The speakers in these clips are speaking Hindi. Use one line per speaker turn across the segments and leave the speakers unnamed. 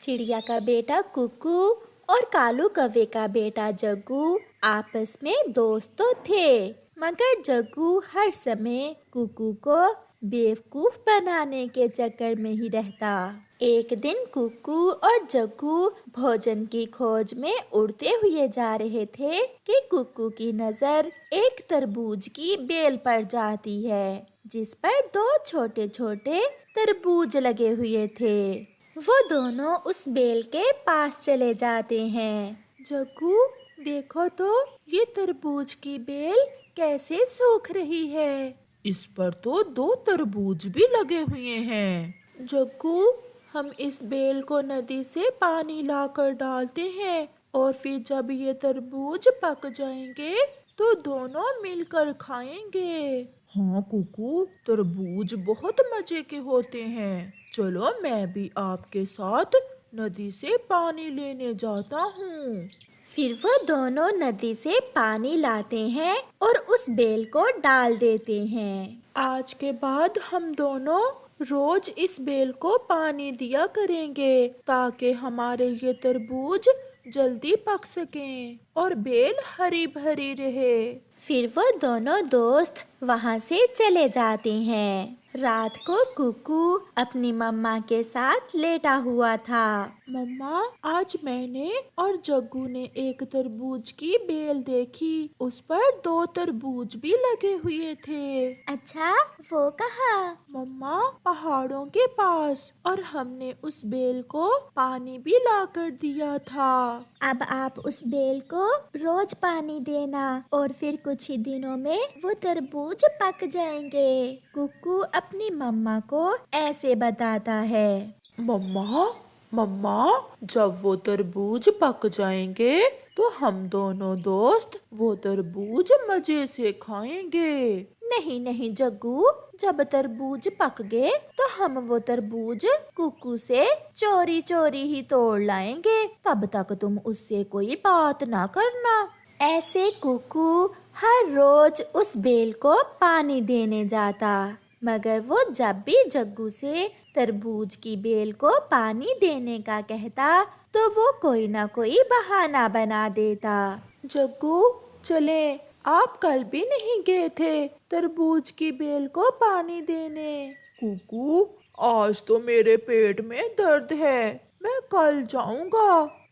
चिड़िया का बेटा कुकू और कालू कौवे का बेटा जग्गू आपस में दोस्त तो थे, मगर जग्गू हर समय कुकू को बेवकूफ बनाने के चक्कर में ही रहता। एक दिन कुकू और जग्गू भोजन की खोज में उड़ते हुए जा रहे थे कि कुकू की नजर एक तरबूज की बेल पर जाती है, जिस पर दो छोटे छोटे तरबूज लगे हुए थे। वो दोनों उस बेल के पास चले जाते हैं। जग्गू, देखो तो ये तरबूज की बेल कैसे सूख रही है।
इस पर तो 2 तरबूज भी लगे हुए हैं।
जग्गू, हम इस बेल को नदी से पानी लाकर डालते हैं और फिर जब ये तरबूज पक जाएंगे तो दोनों मिलकर खाएंगे।
हाँ कुकू, तरबूज बहुत मजे के होते हैं। चलो मैं भी आपके साथ नदी से पानी लेने जाता हूँ।
फिर वो दोनों नदी से पानी लाते हैं और उस बेल को डाल देते हैं। आज के बाद हम दोनों रोज इस बेल को पानी दिया करेंगे ताकि हमारे ये तरबूज जल्दी पक सकें और बेल हरी भरी रहे। फिर वो दोनों दोस्त वहाँ से चले जाते हैं। रात को कुकू अपनी मम्मा के साथ लेटा हुआ था। मम्मा, आज मैंने और जग्गू ने एक तरबूज की बेल देखी। उस पर 2 तरबूज भी लगे हुए थे। अच्छा, वो कहाँ? मम्मा, पहाड़ों के पास, और हमने उस बेल को पानी भी लाकर दिया था। अब आप उस बेल को रोज पानी देना और फिर कुछ ही दिनों में वो तरबूज पक जाएंगे। कुकू अपनी मम्मा को ऐसे बताता है।
मम्मा, मम्मा, जब वो तरबूज पक जाएंगे तो हम दोनों दोस्त वो तरबूज मजे से खाएंगे।
नहीं नहीं जग्गू, जब तरबूज पक गए तो हम वो तरबूज कुकू से चोरी चोरी ही तोड़ लाएंगे। तब तक तुम उससे कोई बात ना करना। ऐसे कुकू हर रोज उस बेल को पानी देने जाता, मगर वो जब भी जग्गू से तरबूज की बेल को पानी देने का कहता तो वो कोई ना कोई बहाना बना देता। जग्गू, चले, आप कल भी नहीं गए थे तरबूज की बेल को पानी देने।
कुकू, आज तो मेरे पेट में दर्द है, मैं कल जाऊंगा।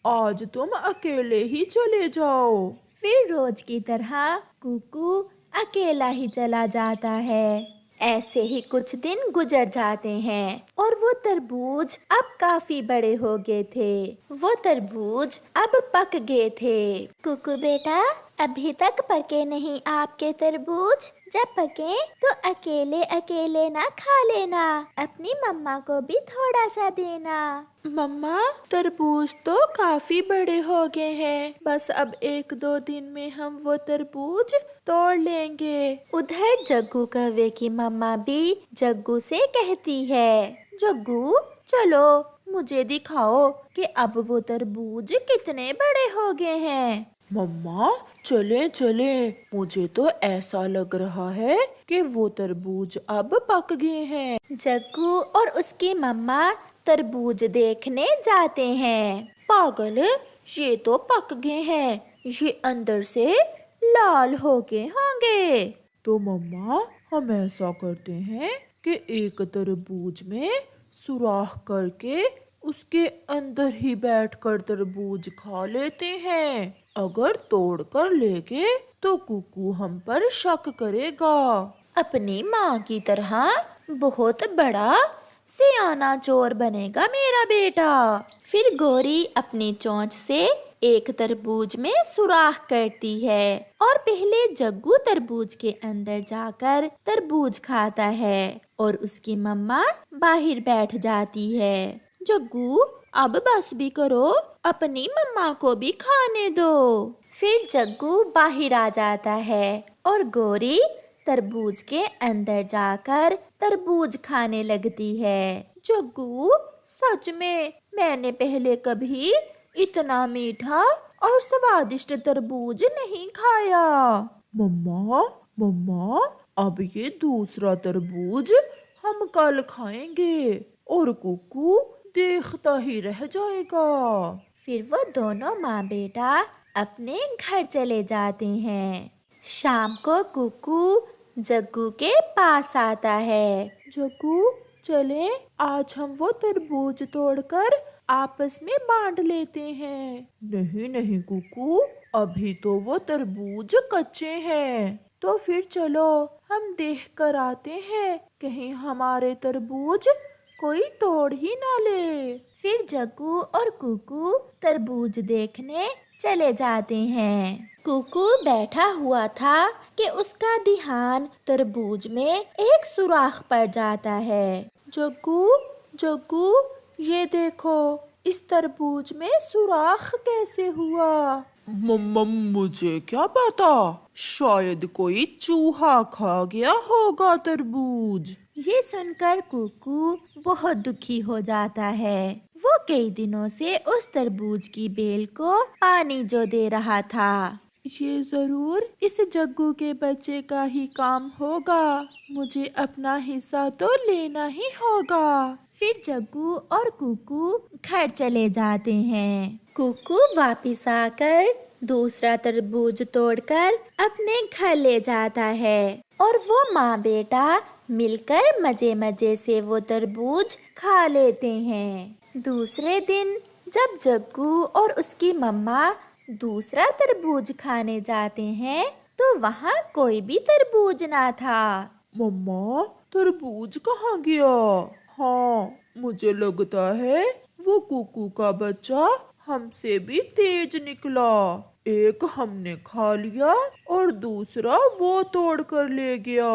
आज तुम अकेले ही चले जाओ।
फिर रोज की तरह कुकू अकेला ही चला जाता है। ऐसे ही कुछ दिन गुजर जाते हैं और वो तरबूज अब काफी बड़े हो गए थे। वो तरबूज अब पक गए थे। कुकू बेटा, अभी तक पके नहीं आपके तरबूज। जब पके तो अकेले अकेले ना खा लेना, अपनी मम्मा को भी थोड़ा सा देना। मम्मा, तरबूज तो काफी बड़े हो गए हैं, बस अब 1-2 दिन में हम वो तरबूज तोड़ लेंगे। उधर जग्गू कौवे की मम्मा भी जग्गू से कहती है, जग्गू चलो मुझे दिखाओ कि अब वो तरबूज कितने बड़े हो गए हैं।
मम्मा, चले चले, मुझे तो ऐसा लग रहा है कि वो तरबूज अब पक गए हैं।
जग्गू और उसकी मम्मा तरबूज देखने जाते हैं। पागल, ये तो पक गए हैं, ये अंदर से लाल हो गए होंगे।
तो मम्मा, हम ऐसा करते हैं कि एक तरबूज में सुराख करके उसके अंदर ही बैठकर तरबूज खा लेते हैं। अगर तोड़ कर ले गए तो कुकू हम पर शक करेगा।
अपनी माँ की तरह बहुत बड़ा सियाना चोर बनेगा मेरा बेटा। फिर गोरी अपनी चोंच से एक तरबूज में सुराख करती है और पहले जग्गू तरबूज के अंदर जाकर तरबूज खाता है और उसकी मम्मा बाहर बैठ जाती है। जग्गू, अब बस भी करो, अपनी मम्मा को भी खाने दो। फिर जग्गू बाहर आ जाता है और गोरी तरबूज के अंदर जाकर तरबूज खाने लगती है। जग्गू, सच में मैंने पहले कभी इतना मीठा और स्वादिष्ट तरबूज नहीं खाया।
मम्मा, मम्मा, अब ये दूसरा तरबूज हम कल खाएंगे और कुकू देखता ही रह जाएगा।
फिर वो दोनों माँ बेटा अपने घर चले जाते हैं। शाम को कुकू जग्गू के पास आता है।
जग्गू, चले आज हम वो तरबूज तोड़कर आपस में बांट लेते हैं। नहीं नहीं कुकू, अभी तो वो तरबूज कच्चे हैं। तो फिर चलो हम देख कर आते हैं, कहीं हमारे तरबूज कोई तोड़ ही ना ले।
फिर जग्गू और कुकू तरबूज देखने चले जाते हैं। कुकू बैठा हुआ था कि उसका ध्यान तरबूज में एक सुराख पड़ जाता है।
जग्गू, जग्गू, ये देखो, इस तरबूज में सुराख कैसे हुआ? मम्मा, मुझे क्या पता, शायद कोई चूहा खा गया होगा तरबूज।
ये सुनकर कुकू बहुत दुखी हो जाता है। वो कई दिनों से उस तरबूज की बेल को पानी जो दे रहा था।
ये जरूर इस जग्गू के बच्चे का ही काम होगा, मुझे अपना हिस्सा तो लेना ही होगा।
फिर जग्गू और कुकू घर चले जाते हैं। कुकू वापिस आकर दूसरा तरबूज तोड़कर अपने घर ले जाता है और वो माँ बेटा मिलकर मजे मजे से वो तरबूज खा लेते हैं। दूसरे दिन जब जग्गू और उसकी मम्मा दूसरा तरबूज खाने जाते हैं तो वहाँ कोई भी तरबूज ना था।
मम्मा, तरबूज कहाँ गया? हाँ, मुझे लगता है वो कुकू का बच्चा हमसे भी तेज निकला। एक हमने खा लिया और दूसरा वो तोड़ कर ले गया।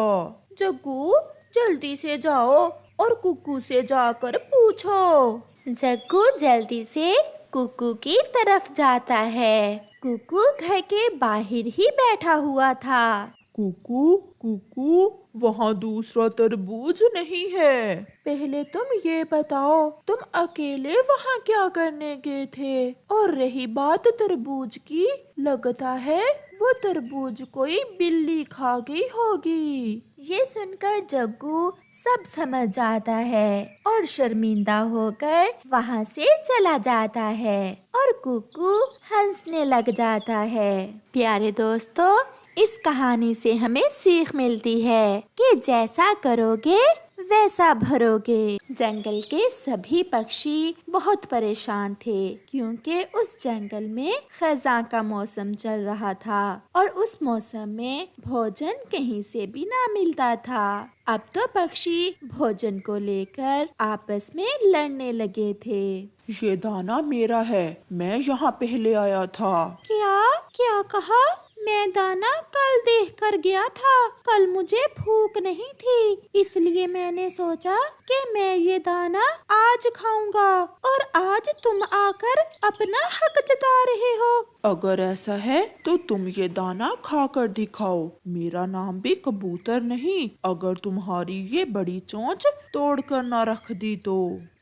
जग्गू, जल्दी से जाओ और कुकू से जाकर पूछो। जग्गू जल्दी से कुकू की तरफ जाता है। कुकू घर के बाहर ही बैठा हुआ था।
कुकू, कुकू, वहाँ दूसरा तरबूज नहीं है। पहले तुम ये बताओ, तुम अकेले वहाँ क्या करने गए थे? और रही बात तरबूज की, लगता है वो तरबूज कोई बिल्ली खा गई होगी।
ये सुनकर जग्गू सब समझ जाता है और शर्मिंदा होकर वहाँ से चला जाता है और कुकू हंसने लग जाता है। प्यारे दोस्तों, इस कहानी से हमें सीख मिलती है कि जैसा करोगे वैसा भरोगे। जंगल के सभी पक्षी बहुत परेशान थे क्योंकि उस जंगल में खज़ां का मौसम चल रहा था और उस मौसम में भोजन कहीं से भी ना मिलता था। अब तो पक्षी भोजन को लेकर आपस में लड़ने लगे थे।
ये दाना मेरा है, मैं यहाँ पहले आया था।
क्या क्या कहा? मैं दाना कल देख कर गया था। कल मुझे भूख नहीं थी, इसलिए मैंने सोचा कि मैं ये दाना आज खाऊंगा और आज तुम आकर अपना हक जता रहे हो।
अगर ऐसा है तो तुम ये दाना खा कर दिखाओ। मेरा नाम भी कबूतर नहीं, अगर तुम्हारी ये बड़ी चोंच तोड़ कर ना रख दी तो।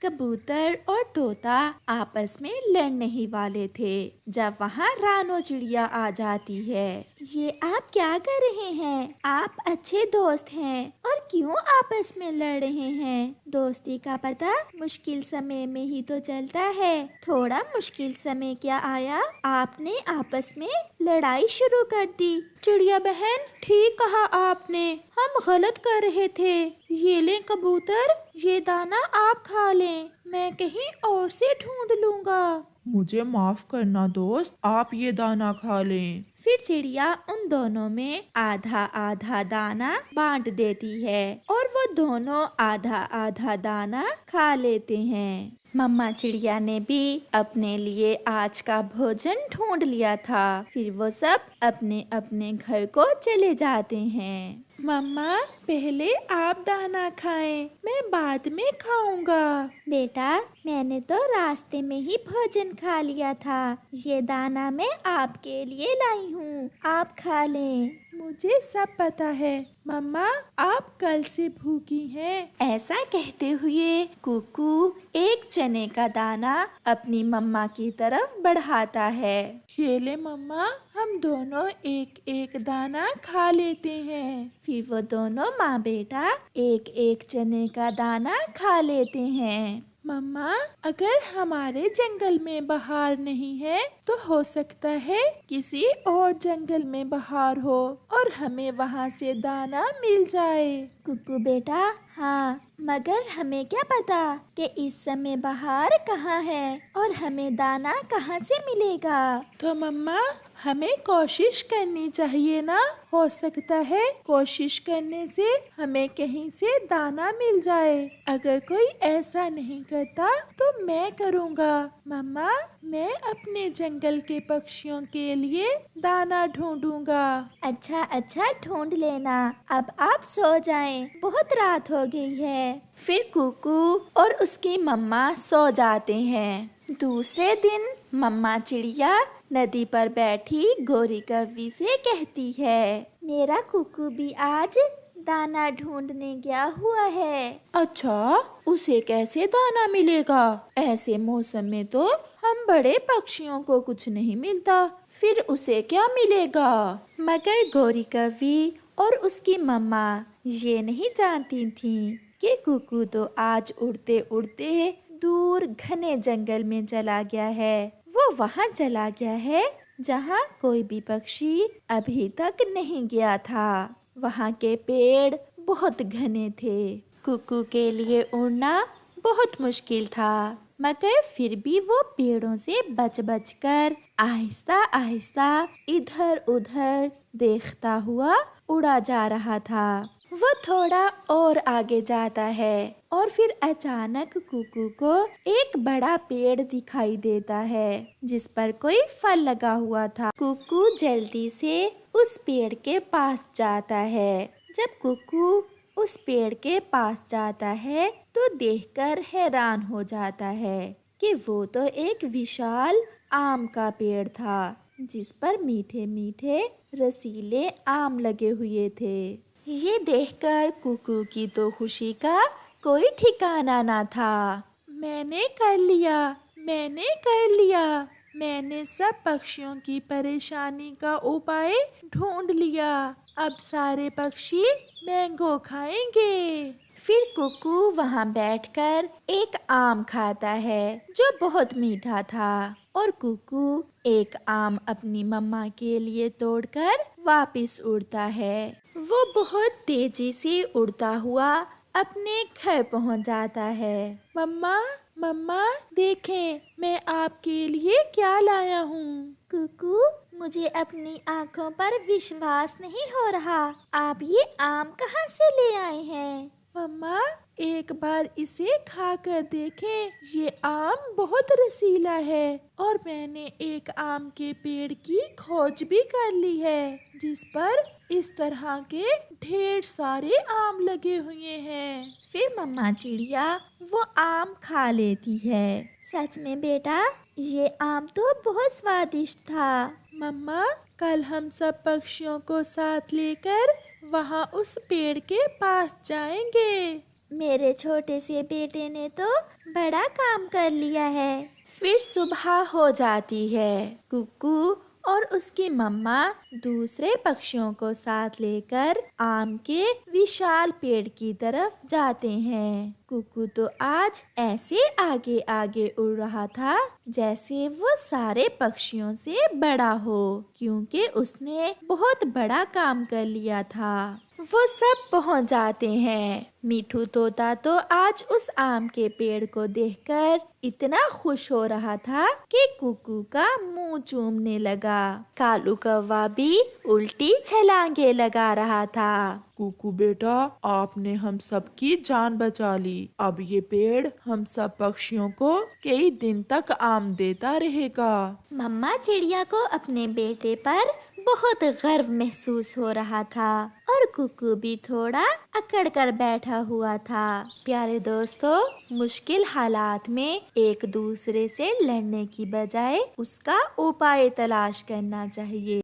कबूतर और तोता आपस में लड़ने ही वाले थे जब वहाँ रानो चिड़िया आ जाती है। ये आप क्या कर रहे हैं? आप अच्छे दोस्त हैं और क्यों आपस में लड़ रहे हैं? दोस्ती का पता मुश्किल समय में ही तो चलता है। थोड़ा मुश्किल समय क्या आया, आपने आपस में लड़ाई शुरू कर दी। चिड़िया बहन, ठीक कहा आपने, हम गलत कर रहे थे। ये लें कबूतर, ये दाना आप खा लें, मैं कहीं और से ढूंढ लूंगा।
मुझे माफ करना दोस्त, आप ये दाना खा लें।
फिर चिड़िया उन दोनों में आधा आधा दाना बांट देती है और वो दोनों आधा आधा दाना खा लेते हैं। मम्मा चिड़िया ने भी अपने लिए आज का भोजन ढूंढ लिया था। फिर वो सब अपने अपने घर को चले जाते हैं। मम्मा, पहले आप दाना खाएं, मैं बाद में खाऊंगा। बेटा, मैंने तो रास्ते में ही भोजन खा लिया था। ये दाना मैं आपके लिए लाई हूँ, आप खा लें।
मुझे सब पता है मम्मा, आप कल से भूखी हैं।
ऐसा कहते हुए कुकू एक चने का दाना अपनी मम्मा की तरफ बढ़ाता है।
ये ले मम्मा, हम दोनों एक एक दाना खा लेते हैं।
फिर वो दोनों माँ बेटा एक एक चने का दाना खा लेते हैं। मम्मा, अगर हमारे जंगल में बहार नहीं है तो हो सकता है किसी और जंगल में बहार हो और हमें वहाँ से दाना मिल जाए। कुकू बेटा, हाँ, मगर हमें क्या पता कि इस समय बहार कहाँ है और हमें दाना कहाँ से मिलेगा। तो मम्मा, हमें कोशिश करनी चाहिए ना, हो सकता है कोशिश करने से हमें कहीं से दाना मिल जाए। अगर कोई ऐसा नहीं करता तो मैं करूँगा। मम्मा, मैं अपने जंगल के पक्षियों के लिए दाना ढूंढूंगा। अच्छा अच्छा, ढूंढ लेना। अब आप सो जाएं, बहुत रात हो गई है। फिर कुकू और उसकी मम्मा सो जाते हैं। दूसरे दिन मम्मा चिड़िया नदी पर बैठी गोरी कौवी से कहती है, मेरा कुकू भी आज दाना ढूंढने गया हुआ है। अच्छा, उसे कैसे दाना मिलेगा? ऐसे मौसम में तो हम बड़े पक्षियों को कुछ नहीं मिलता, फिर उसे क्या मिलेगा? मगर गोरी कौवी और उसकी मम्मा ये नहीं जानती थी कि कुकू तो आज उड़ते उड़ते दूर घने जंगल में चला गया है। वो वहाँ चला गया है जहाँ कोई भी पक्षी अभी तक नहीं गया था। वहाँ के पेड़ बहुत घने थे। कुकू के लिए उड़ना बहुत मुश्किल था, मगर फिर भी वो पेड़ों से बच बच कर आहिस्ता आहिस्ता इधर उधर देखता हुआ उड़ा जा रहा था। वो थोड़ा और आगे जाता है और फिर अचानक कुकू को एक बड़ा पेड़ दिखाई देता है जिस पर कोई फल लगा हुआ था। कुकू जल्दी से उस पेड़ के पास जाता है। जब कुकू उस पेड़ के पास जाता है तो देखकर हैरान हो जाता है कि वो तो एक विशाल आम का पेड़ था जिस पर मीठे मीठे रसीले आम लगे हुए थे। ये देखकर कुकू की तो खुशी का कोई ठिकाना ना था। मैंने कर लिया, मैंने कर लिया, मैंने सब पक्षियों की परेशानी का उपाय ढूंढ लिया। अब सारे पक्षी मैंगो खाएंगे। फिर कुकू वहाँ बैठकर एक आम खाता है जो बहुत मीठा था और कुकू एक आम अपनी मम्मा के लिए तोड़कर वापस उड़ता है। वो बहुत तेजी से उड़ता हुआ अपने घर पहुँच जाता है। मम्मा, मम्मा, देखें मैं आपके लिए क्या लाया हूँ। कुकू, मुझे अपनी आँखों पर विश्वास नहीं हो रहा। आप ये आम कहाँ से ले आए हैं? मम्मा, एक बार इसे खा कर देखें। ये आम बहुत रसीला है और मैंने एक आम के पेड़ की खोज भी कर ली है जिस पर इस तरह के ढेर सारे आम लगे हुए हैं। फिर मम्मा चिड़िया वो आम खा लेती है। सच में बेटा, ये आम तो बहुत स्वादिष्ट था। मम्मा, कल हम सब पक्षियों को साथ लेकर वहाँ उस पेड़ के पास जाएंगे। मेरे छोटे से बेटे ने तो बड़ा काम कर लिया है। फिर सुबह हो जाती है। कुकू और उसकी मम्मा दूसरे पक्षियों को साथ लेकर आम के विशाल पेड़ की तरफ जाते हैं। कुकू तो आज ऐसे आगे आगे उड़ रहा था जैसे वो सारे पक्षियों से बड़ा हो, क्योंकि उसने बहुत बड़ा काम कर लिया था। वो सब पहुंच जाते हैं। मिठू तोता तो आज उस आम के पेड़ को देखकर इतना खुश हो रहा था कि कुकू का मुंह चूमने लगा। कालू कौवा भी उल्टी छलांगे लगा रहा था।
कुकू बेटा, आपने हम सब की जान बचा ली। अब ये पेड़ हम सब पक्षियों को कई दिन तक आम देता रहेगा।
मम्मा चिड़िया को अपने बेटे पर बहुत गर्व महसूस हो रहा था और कुकू भी थोड़ा अकड़ कर बैठा हुआ था। प्यारे दोस्तों, मुश्किल हालात में एक दूसरे से लड़ने की बजाय उसका उपाय तलाश करना चाहिए।